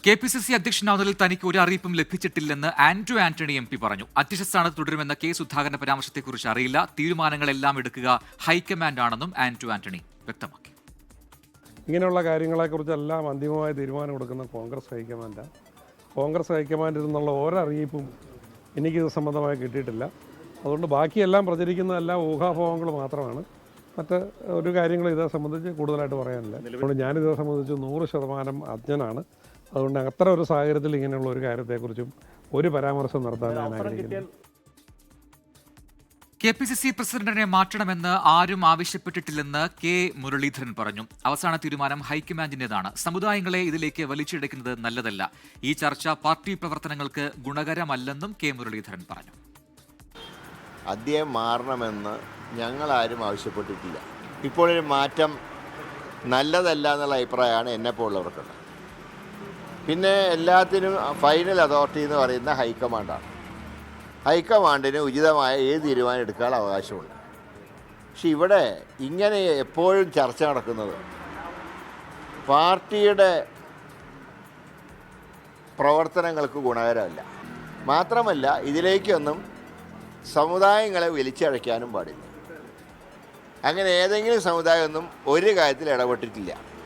KPCC അധ്യക്ഷനാവുന്നതിൽ തനിക്ക് ഒരു അറിയിപ്പും ലഭിച്ചിട്ടില്ലെന്ന് ആന്റോ ആന്റണി MP പറഞ്ഞു. അധ്യക്ഷ സ്ഥാനത്ത് തുടരുമെന്ന കെ സുധാകരന്റെ പരാമർശത്തെക്കുറിച്ച് അറിയില്ല. തീരുമാനങ്ങളെല്ലാം എടുക്കുക ഹൈക്കമാൻഡ് ആണെന്നും ആന്റോ ആന്റണി വ്യക്തമാക്കി. ഇങ്ങനെയുള്ള കാര്യങ്ങളെക്കുറിച്ചെല്ലാം അന്തിമമായ തീരുമാനം കൊടുക്കുന്ന കോൺഗ്രസ് ഹൈക്കമാൻഡാണ്. കോൺഗ്രസ് ഹൈക്കമാൻഡിൽ നിന്നുള്ള ഒരറിയിപ്പും എനിക്കിത് സംബന്ധമായി കിട്ടിയിട്ടില്ല. അതുകൊണ്ട് ബാക്കിയെല്ലാം പ്രചരിക്കുന്നതെല്ലാം ഊഹാപോഹങ്ങൾ മാത്രമാണ്. മറ്റ് ഒരു കാര്യങ്ങളും ഇതേ സംബന്ധിച്ച് കൂടുതലായിട്ട് പറയാനില്ല. അതുകൊണ്ട് ഞാനിതേ സംബന്ധിച്ച് 100% അജ്ഞനാണ്. അതുകൊണ്ട് അത്ര ഒരു സാഹചര്യത്തിൽ ഇങ്ങനെയുള്ള ഒരു കാര്യത്തെക്കുറിച്ചും ഒരു പരാമർശം നടത്താൻ ഞാൻ ആഗ്രഹിക്കുന്നു. KPCC പ്രസിഡന്റിനെ മാറ്റണമെന്ന് ആരും ആവശ്യപ്പെട്ടിട്ടില്ലെന്ന് കെ മുരളീധരൻ പറഞ്ഞു. അവസാന തീരുമാനം ഹൈക്കമാൻഡിന്റേതാണ്. സമുദായങ്ങളെ ഇതിലേക്ക് വലിച്ചിഴക്കുന്നത് നല്ലതല്ല. ഈ ചർച്ച പാർട്ടി പ്രവർത്തനങ്ങൾക്ക് ഗുണകരമല്ലെന്നും കെ മുരളീധരൻ പറഞ്ഞു. അദ്ദേഹം മാറണമെന്ന് ഞങ്ങളാരും ആവശ്യപ്പെട്ടിട്ടില്ല. ഇപ്പോഴൊരു മാറ്റം നല്ലതല്ല എന്നുള്ള അഭിപ്രായമാണ് എന്നെപ്പോലുള്ളവർക്കുള്ളത്. പിന്നെ എല്ലാത്തിനും ഫൈനൽ അതോറിറ്റി എന്ന് പറയുന്ന ഹൈക്കമാൻഡാണ്. ഹൈക്കമാൻഡിന് ഉചിതമായ ഏത് തീരുമാനം എടുക്കാനുള്ള അവകാശമുണ്ട്. പക്ഷെ ഇവിടെ ഇങ്ങനെ എപ്പോഴും ചർച്ച നടക്കുന്നത് പാർട്ടിയുടെ പ്രവർത്തനങ്ങൾക്ക് ഗുണകരമല്ല. മാത്രമല്ല ഇതിലേക്കൊന്നും സമുദായങ്ങളെ വലിച്ചഴയ്ക്കാനും പാടില്ല. അങ്ങനെ ഏതെങ്കിലും സമുദായമൊന്നും ഒരു കാര്യത്തിൽ ഇടപെട്ടിട്ടില്ല.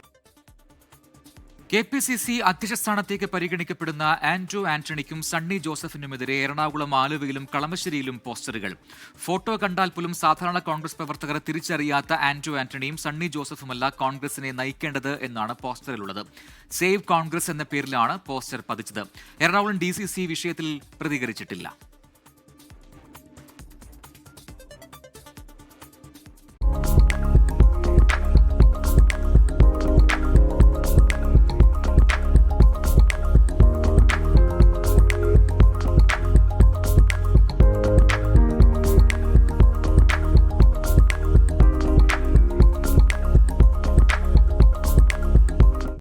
KPCC അധ്യക്ഷ സ്ഥാനത്തേക്ക് പരിഗണിക്കപ്പെടുന്ന ആന്റോ ആന്റണിക്കും സണ്ണി ജോസഫിനുമെതിരെ എറണാകുളം, ആലുവയിലും കളമശ്ശേരിയിലും പോസ്റ്ററുകൾ. ഫോട്ടോ കണ്ടാൽ പോലും സാധാരണ കോൺഗ്രസ് പ്രവർത്തകരെ തിരിച്ചറിയാത്ത ആന്റോ ആന്റണിയും സണ്ണി ജോസഫുമല്ല കോൺഗ്രസിനെ നയിക്കേണ്ടത് എന്നാണ് പോസ്റ്ററിലുള്ളത്. സേവ് കോൺഗ്രസ് എന്ന പേരിലാണ് പോസ്റ്റർ പതിച്ചത്. എറണാകുളം DCC വിഷയത്തിൽ പ്രതികരിച്ചിട്ടില്ല.